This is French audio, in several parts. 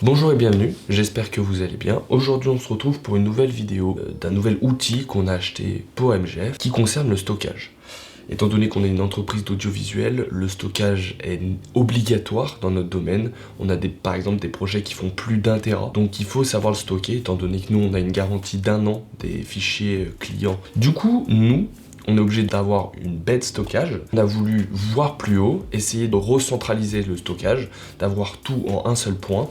Bonjour et bienvenue, j'espère que vous allez bien. Aujourd'hui on se retrouve pour une nouvelle vidéo d'un nouvel outil qu'on a acheté pour MGF qui concerne le stockage. Étant donné qu'on est une entreprise d'audiovisuel, le stockage est obligatoire dans notre domaine. On a par exemple des projets qui font plus d'1 Tera, donc il faut savoir le stocker étant donné que nous on a une garantie d'1 an des fichiers clients. Du coup, on est obligé d'avoir une baie de stockage. On a voulu voir plus haut, essayer de recentraliser le stockage, d'avoir tout en un seul point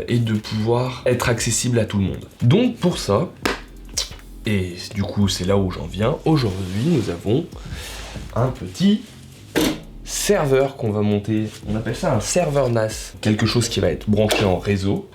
et de pouvoir être accessible à tout le monde. Donc pour ça, et du coup c'est là où j'en viens, aujourd'hui nous avons un petit serveur qu'on va monter, on appelle ça un serveur NAS, quelque chose qui va être branché en réseau,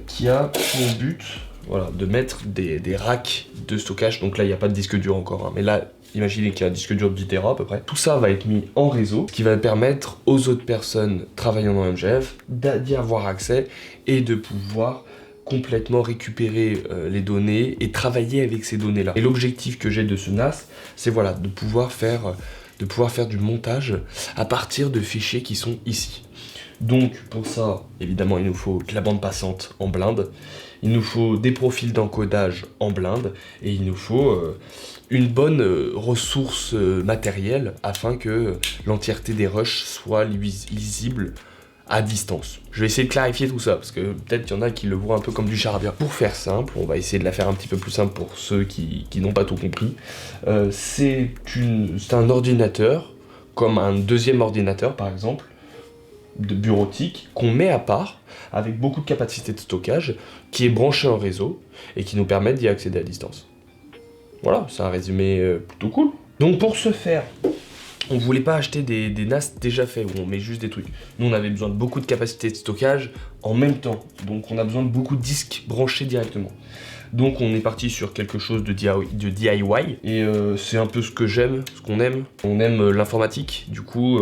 qui a pour but de mettre des racks de stockage. Donc là il n'y a pas de disque dur encore, hein, mais là imaginez qu'il y a un disque dur de 10 Tera à peu près. Tout ça va être mis en réseau, ce qui va permettre aux autres personnes travaillant dans MGF d'y avoir accès et de pouvoir complètement récupérer les données et travailler avec ces données-là. Et l'objectif que j'ai de ce NAS, c'est de pouvoir faire du montage à partir de fichiers qui sont ici. Donc pour ça, évidemment, il nous faut de la bande passante en blinde, il nous faut des profils d'encodage en blinde, et il nous faut une bonne ressource matérielle afin que l'entièreté des rushs soit lisible à distance. Je vais essayer de clarifier tout ça, parce que peut-être qu'il y en a qui le voient un peu comme du charabia. Pour faire simple, on va essayer de la faire un petit peu plus simple pour ceux qui n'ont pas tout compris. C'est un ordinateur, comme un deuxième ordinateur par exemple, de bureautique, qu'on met à part, avec beaucoup de capacité de stockage, qui est branché en réseau, et qui nous permet d'y accéder à distance. Voilà, c'est un résumé plutôt cool. Donc pour ce faire, on voulait pas acheter des NAS déjà faits, où on met juste des trucs. Nous on avait besoin de beaucoup de capacité de stockage en même temps, donc on a besoin de beaucoup de disques branchés directement. Donc on est parti sur quelque chose de DIY, et c'est un peu ce que j'aime, ce qu'on aime. On aime l'informatique, du coup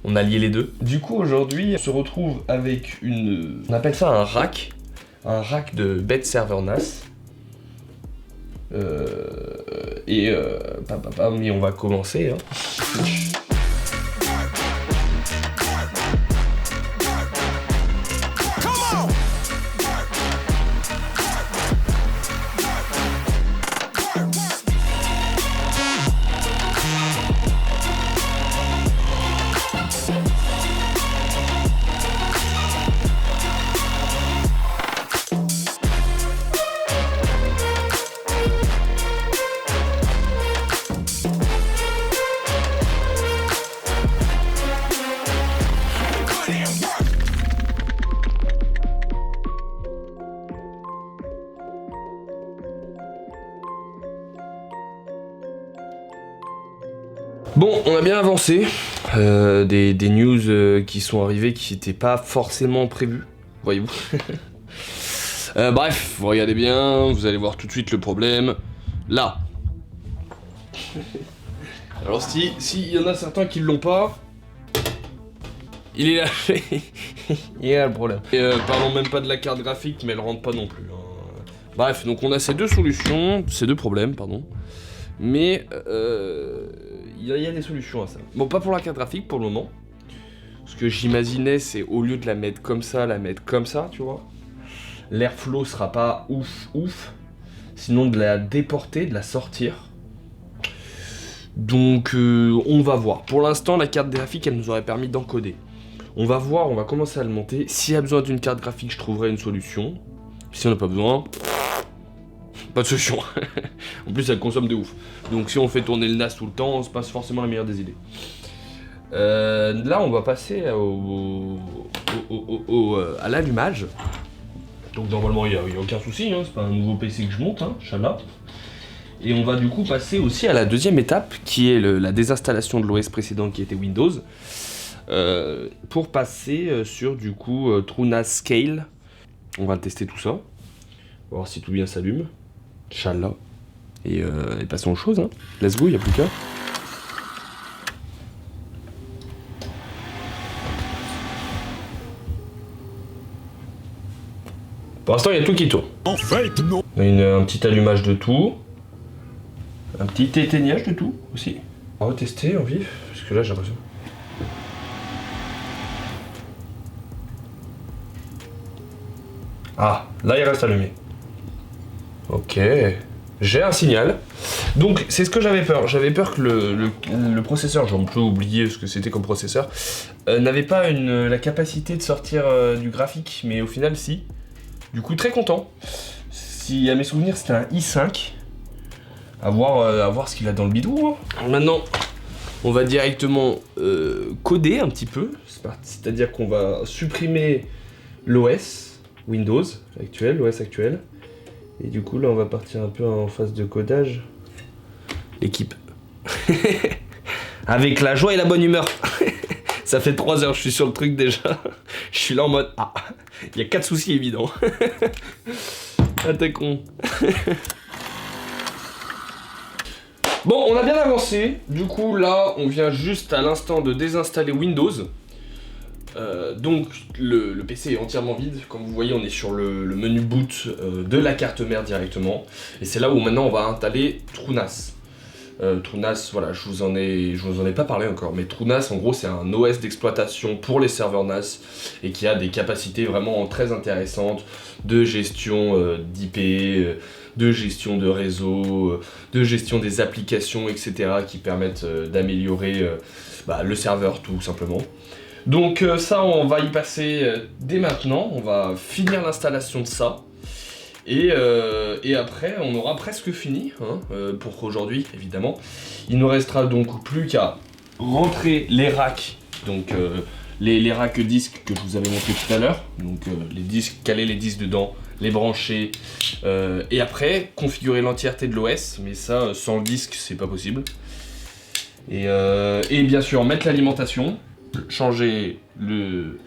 on a lié les deux. Du coup aujourd'hui on se retrouve avec on appelle ça un rack de bête serveur NAS. Mais on va commencer. Hein. Bon, on a bien avancé, des news qui sont arrivées qui n'étaient pas forcément prévues, voyez-vous. Bref, vous regardez bien, vous allez voir tout de suite le problème, là. Alors si y en a certains qui l'ont pas, il est lâché, il y a le problème. Et parlons même pas de la carte graphique, mais elle rentre pas non plus. Hein. Bref, donc on a ces deux problèmes, pardon. Mais il y a des solutions à ça. Bon, pas pour la carte graphique pour le moment. Ce que j'imaginais, c'est au lieu de la mettre comme ça, tu vois. L'airflow sera pas ouf. Sinon de la déporter, de la sortir. Donc on va voir. Pour l'instant, la carte graphique, elle nous aurait permis d'encoder. On va voir, on va commencer à le monter. S'il y a besoin d'une carte graphique, je trouverai une solution. Si on n'a pas besoin... pas de solution. En plus, elle consomme de ouf. Donc si on fait tourner le NAS tout le temps, c'est pas forcément la meilleure des idées. Là, on va passer à l'allumage. Donc normalement, il n'y a aucun souci. Hein, c'est pas un nouveau PC que je monte, hein, Inch'Allah. Et on va du coup passer aussi à la deuxième étape, qui est la désinstallation de l'OS précédent qui était Windows. Pour passer sur du coup TrueNAS Scale. On va tester tout ça. On va voir si tout bien s'allume. Inch'Allah. Et passons aux choses, hein. Let's go, il n'y a plus qu'à. Pour l'instant, il y a tout qui tourne. En fait, non. Un petit allumage de tout. Un petit éteignage de tout aussi. On va tester en vif, parce que là j'ai l'impression. Ah, là il reste allumé. Ok, j'ai un signal. Donc c'est ce que j'avais peur. J'avais peur que le processeur, j'ai un peu oublié ce que c'était comme processeur, n'avait pas la capacité de sortir du graphique, mais au final si. Du coup très content. Si à mes souvenirs c'était un i5. À voir ce qu'il a dans le bidon. Hein. Maintenant, on va directement coder un petit peu. C'est-à-dire qu'on va supprimer l'OS Windows actuel, l'OS actuel. Et du coup là on va partir un peu en phase de codage. L'équipe. Avec la joie et la bonne humeur. Ça fait 3 heures, je suis sur le truc déjà. Je suis là en mode, ah, il y a 4 soucis évidents. Ah t'es con. Bon, on a bien avancé. Du coup là, on vient juste à l'instant de désinstaller Windows. Donc le PC est entièrement vide. Comme vous voyez, on est sur le menu boot de la carte mère directement. Et c'est là où maintenant on va installer TrueNAS. TrueNAS, voilà, je vous en ai pas parlé encore, mais TrueNAS en gros c'est un OS d'exploitation pour les serveurs NAS et qui a des capacités vraiment très intéressantes de gestion d'IP, de gestion de réseau, de gestion des applications, etc. qui permettent d'améliorer le serveur tout simplement. Donc ça on va y passer dès maintenant, on va finir l'installation de ça. Et après, on aura presque fini, hein, pour aujourd'hui, évidemment. Il ne restera donc plus qu'à rentrer les racks, donc les racks disques que je vous avais montré tout à l'heure. Donc les disques, caler les disques dedans, les brancher, et après, configurer l'entièreté de l'OS, mais ça, sans le disque, c'est pas possible. Et bien sûr, mettre l'alimentation, changer le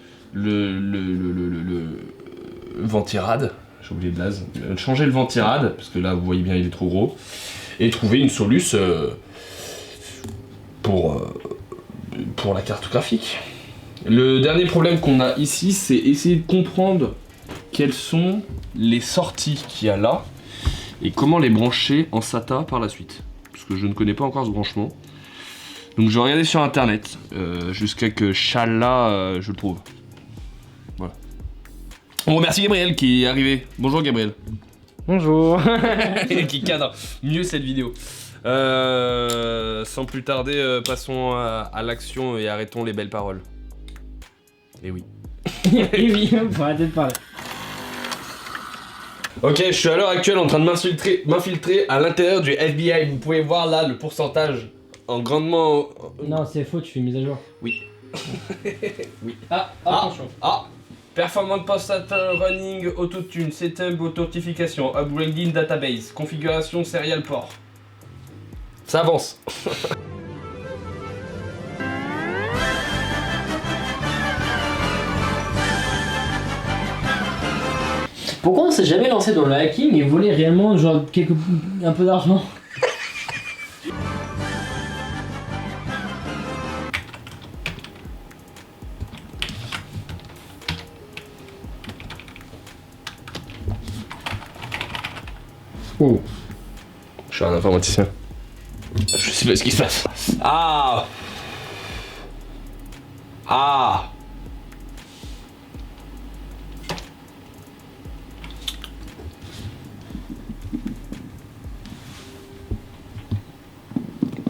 ventirad. J'ai oublié de blaze. Changer le ventirad, parce que là vous voyez bien il est trop gros, et trouver une solution pour la carte graphique. Le dernier problème qu'on a ici, c'est essayer de comprendre quelles sont les sorties qu'il y a là, et comment les brancher en SATA par la suite. Parce que je ne connais pas encore ce branchement. Donc je vais regarder sur internet, jusqu'à que Chala je le trouve. Voilà. On remercie Gabriel qui est arrivé. Bonjour Gabriel. Bonjour. Qui cadre mieux cette vidéo. Sans plus tarder, passons à l'action et arrêtons les belles paroles. Et oui. Et oui, faut arrêter de parler. Ok, je suis à l'heure actuelle en train de m'infiltrer à l'intérieur du FBI. Vous pouvez voir là le pourcentage en grandement... Non, c'est faux, tu fais mise à jour. Oui. Oui. Ah, attention. Performance post running, autotune, setup, authentification, upgrading database, configuration serial port. Ça avance. Pourquoi on s'est jamais lancé dans le hacking et volé réellement genre un peu d'argent? Oh. Je suis un informaticien. Je sais pas ce qui se passe. Ah.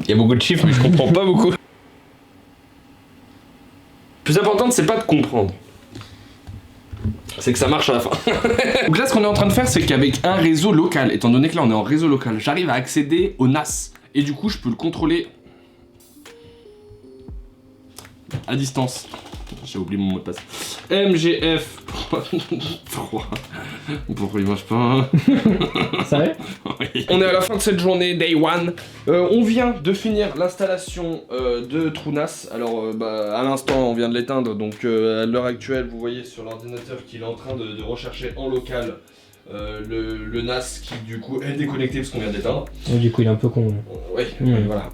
Il y a beaucoup de chiffres mais je comprends pas beaucoup. Le plus important c'est pas de comprendre. C'est que ça marche à la fin. Donc là ce qu'on est en train de faire c'est qu'avec un réseau local, étant donné que là on est en réseau local, j'arrive à accéder au NAS. Et du coup je peux le contrôler à distance. J'ai oublié mon mot de passe. MGF 3. Pourquoi il marche pas? Sérieux? Oui. On est à la fin de cette journée, day one. On vient de finir l'installation de TrueNAS. Alors à l'instant on vient de l'éteindre, donc à l'heure actuelle vous voyez sur l'ordinateur qu'il est en train de rechercher en local le NAS qui du coup est déconnecté parce qu'on vient d'éteindre. Oh, du coup il est un peu con. Oui, voilà.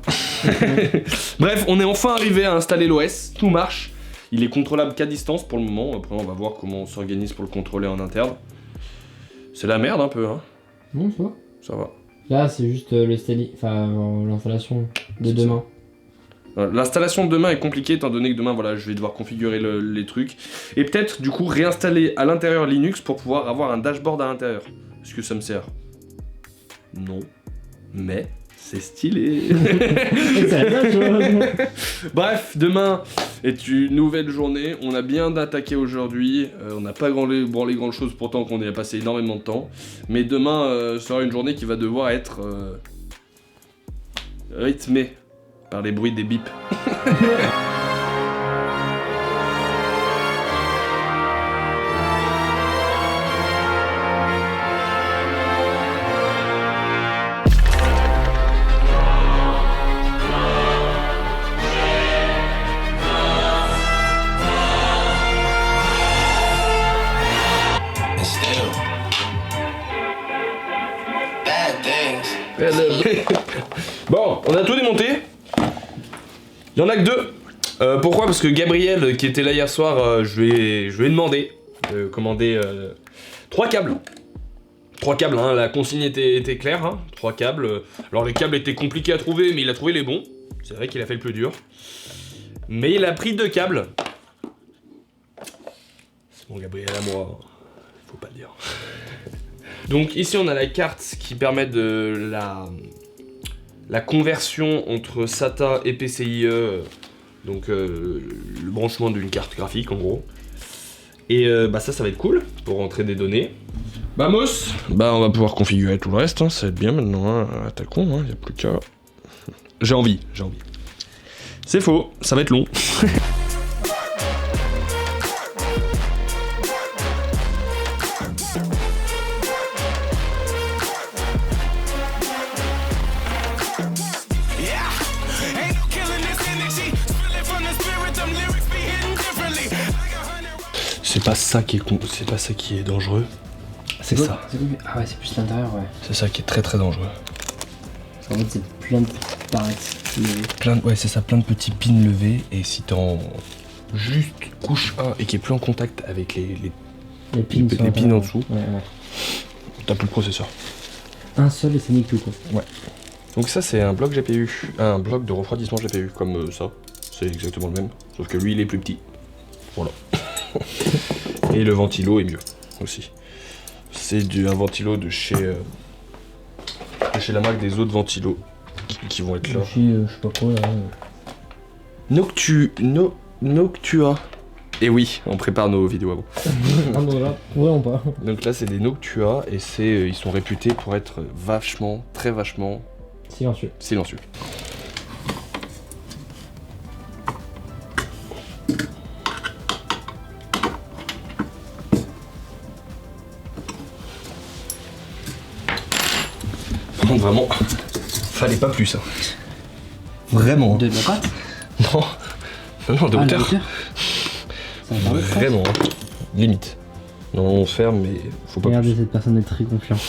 Bref, on est enfin arrivé à installer l'OS, tout marche. Il est contrôlable qu'à distance pour le moment, après on va voir comment on s'organise pour le contrôler en interne. C'est la merde un peu, hein. Non, ça va. Ça va. Là c'est juste le l'installation de demain. L'installation de demain est compliquée étant donné que demain voilà, je vais devoir configurer les trucs et peut-être du coup réinstaller à l'intérieur Linux pour pouvoir avoir un dashboard à l'intérieur. Est-ce que ça me sert? Non, mais c'est stylé. Bref, demain est une nouvelle journée. On a bien attaqué aujourd'hui. On n'a pas branlé grand chose pourtant qu'on y a passé énormément de temps. Mais demain sera une journée qui va devoir être rythmée par les bruits des bips. Bon, on a tout démonté. Il y en a que 2. Pourquoi? Parce que Gabriel, qui était là hier soir, je lui ai demandé de commander 3 câbles. 3 câbles, hein, la consigne était claire. Hein, 3 câbles. Alors les câbles étaient compliqués à trouver, mais il a trouvé les bons. C'est vrai qu'il a fait le plus dur. Mais il a pris 2 câbles. C'est mon Gabriel à moi. Faut pas le dire. Donc ici on a la carte qui permet de la conversion entre SATA et PCIe, donc le branchement d'une carte graphique en gros. Et ça va être cool pour rentrer des données. Vamos! On va pouvoir configurer tout le reste, hein, ça va être bien maintenant, hein. Attaquons, hein, y a plus qu'à... J'ai envie. C'est faux, ça va être long. C'est pas ça qui est dangereux. C'est ça. Ah ouais, c'est plus l'intérieur, ouais. C'est ça qui est très très dangereux. Parce qu'en fait, c'est plein de petites barrettes. Ouais, c'est ça, plein de petits pins levés. Et si t'es en juste couche 1 et qui est plus en contact avec les pins en dessous, ouais. T'as plus le processeur. Un seul et ça nique tout, quoi. Ouais. Donc ça, c'est un bloc GPU. Un bloc de refroidissement GPU, comme ça. C'est exactement le même. Sauf que lui, il est plus petit. Voilà. Et le ventilo est mieux aussi. C'est un ventilo de chez la marque des autres ventilos qui vont être là. Je sais pas quoi là. Noctua. Et oui, on prépare nos vidéos avant. Ah bon là, vraiment pas. Donc là c'est des Noctua et ils sont réputés pour être très vachement silencieux. Vraiment, fallait pas plus, hein. Vraiment. De la pâte? Non, de hauteur. Ça va vraiment, limite. Non, on ferme, mais faut pas. Regardez, plus. cette personne est très confiante.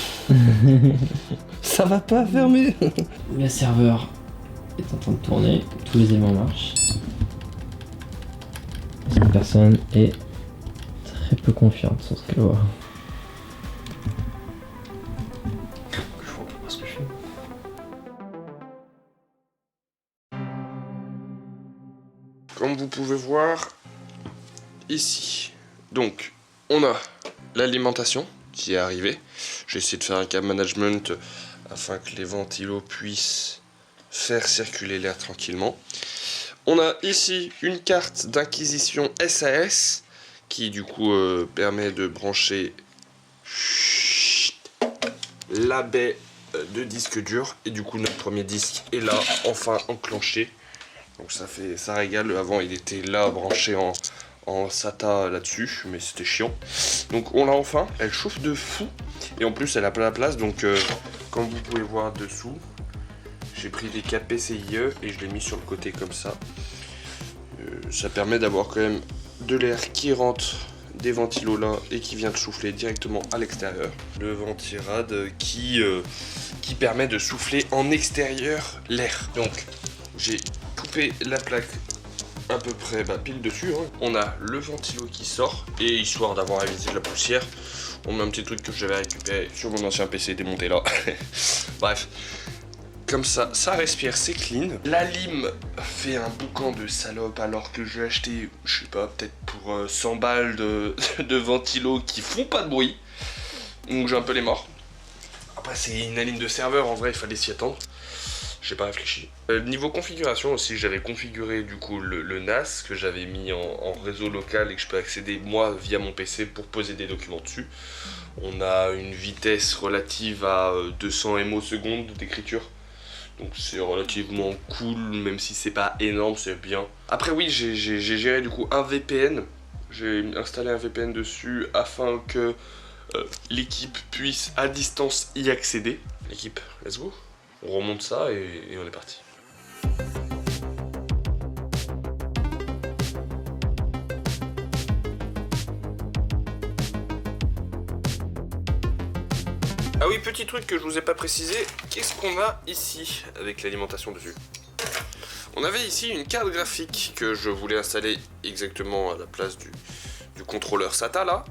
Ça va pas fermer. Le serveur est en train de tourner, tous les éléments marchent. Cette personne est très peu confiante sur ce qu'elle voit. Comme vous pouvez voir ici, donc on a l'alimentation qui est arrivée. J'ai essayé de faire un câble management afin que les ventilos puissent faire circuler l'air tranquillement. On a ici une carte d'acquisition SAS qui du coup permet de brancher la baie de disque dur et du coup notre premier disque est là enfin enclenché. Donc ça régale. Avant il était là branché en SATA là-dessus, mais c'était chiant. Donc on l'a enfin, elle chauffe de fou et en plus elle a pas la place. Donc comme vous pouvez voir dessous, j'ai pris des câbles PCIe et je l'ai mis sur le côté comme ça. Ça permet d'avoir quand même de l'air qui rentre des ventilos là et qui vient de souffler directement à l'extérieur. Le ventirad qui permet de souffler en extérieur l'air. Donc j'ai coupé la plaque à peu près pile dessus, hein. On a le ventilo qui sort et histoire d'avoir évité de la poussière, on met un petit truc que j'avais récupéré sur mon ancien PC démonté là. Bref, comme ça respire, c'est clean. La lime fait un boucan de salope alors que je l'ai acheté, je sais pas, peut-être pour 100 balles de ventilo qui font pas de bruit. Donc j'ai un peu les morts. Après c'est une lime de serveur, en vrai il fallait s'y attendre. J'ai pas réfléchi. Niveau configuration aussi, j'avais configuré du coup le NAS que j'avais mis en réseau local et que je peux accéder moi via mon PC pour poser des documents dessus. On a une vitesse relative à 200 MO secondes d'écriture. Donc c'est relativement cool, même si c'est pas énorme, c'est bien. Après oui, j'ai géré du coup un VPN. J'ai installé un VPN dessus afin que l'équipe puisse à distance y accéder. L'équipe, let's go. On remonte ça et on est parti. Ah oui, petit truc que je vous ai pas précisé, qu'est-ce qu'on a ici avec l'alimentation dessus? On avait ici une carte graphique que je voulais installer exactement à la place du contrôleur SATA là.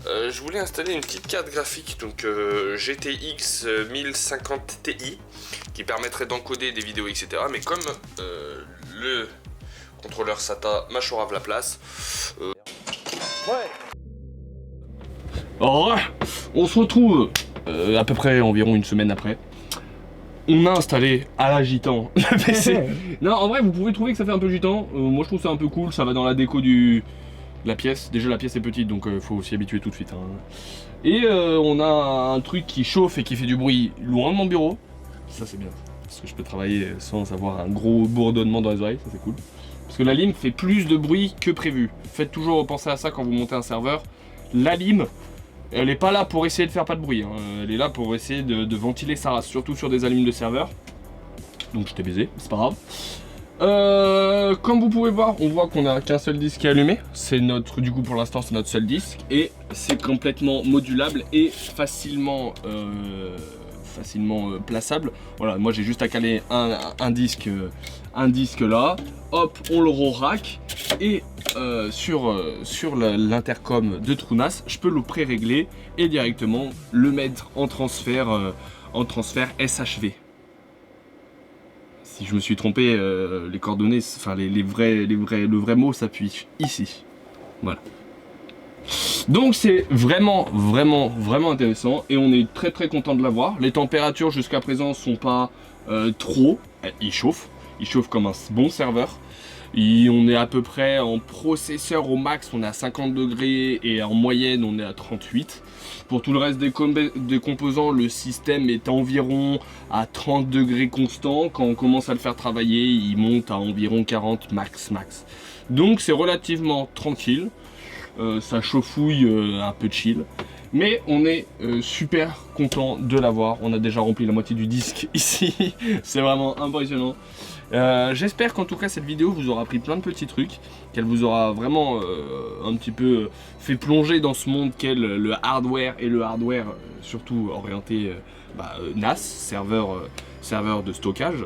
Je voulais installer une petite carte graphique, donc GTX 1050 Ti, qui permettrait d'encoder des vidéos, etc. Mais comme le contrôleur SATA m'achorave la place... Alors, on se retrouve à peu près environ une semaine après. On a installé à la gitan le PC. Non, en vrai, vous pouvez trouver que ça fait un peu gitan. Moi, je trouve ça un peu cool. Ça va dans la déco de la pièce. Déjà, la pièce est petite, donc faut s'y habituer tout de suite. Hein. Et on a un truc qui chauffe et qui fait du bruit loin de mon bureau. Ça, c'est bien. Parce que je peux travailler sans avoir un gros bourdonnement dans les oreilles. Ça, c'est cool. Parce que la lime fait plus de bruit que prévu. Faites toujours penser à ça quand vous montez un serveur. La lime, elle est pas là pour essayer de faire pas de bruit, hein. Elle est là pour essayer de ventiler sa race, surtout sur des allumes de serveur. Donc je t'ai baisé, c'est pas grave. Comme vous pouvez voir, on voit qu'on a qu'un seul disque qui est allumé. C'est notre, du coup pour l'instant c'est notre seul disque. Et c'est complètement modulable et facilement plaçable. Voilà, moi j'ai juste à caler un disque là. Hop, on le rack. Et sur l'intercom de TrueNAS, je peux le pré-régler et directement le mettre en transfert SHV. Si je me suis trompé, les coordonnées, enfin le vrai mot s'appuie ici. Voilà. Donc c'est vraiment intéressant et on est très content de l'avoir. Les températures jusqu'à présent sont pas trop. Il chauffe comme un bon serveur. On est à peu près en processeur au max, on est à 50 degrés et en moyenne on est à 38. Pour tout le reste des composants, le système est environ à 30 degrés constant. Quand on commence à le faire travailler, il monte à environ 40 max. Donc c'est relativement tranquille. Ça chauffouille un peu chill. Mais on est super content de l'avoir. On a déjà rempli la moitié du disque ici. C'est vraiment impressionnant. J'espère qu'en tout cas cette vidéo vous aura appris plein de petits trucs, qu'elle vous aura vraiment un petit peu fait plonger dans ce monde qu'est le hardware et le hardware surtout orienté NAS, serveur de stockage.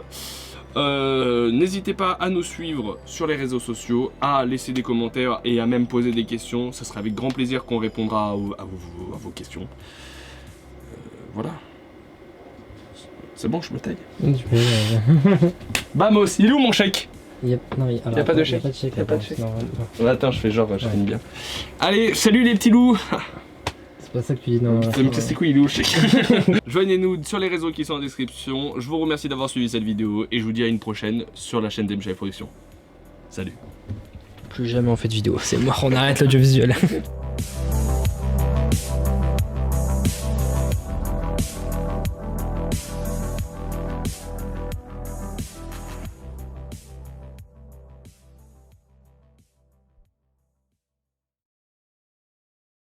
N'hésitez pas à nous suivre sur les réseaux sociaux, à laisser des commentaires et à même poser des questions. Ça sera avec grand plaisir qu'on répondra à vos questions. Voilà. C'est bon, je me taille. Vamos, il est où mon chèque? Non, il y a pas de chèque. Il y a pas de chèque. Non. Attends, je fais genre, je finis bien. Allez, salut les petits loups. C'est pas ça que tu dis, non. C'est quoi, il est où le chèque? Joignez-nous sur les réseaux qui sont en description. Je vous remercie d'avoir suivi cette vidéo et je vous dis à une prochaine sur la chaîne d'MGF Productions. Salut. Plus jamais on fait de vidéo, c'est mort, on arrête l'audiovisuel.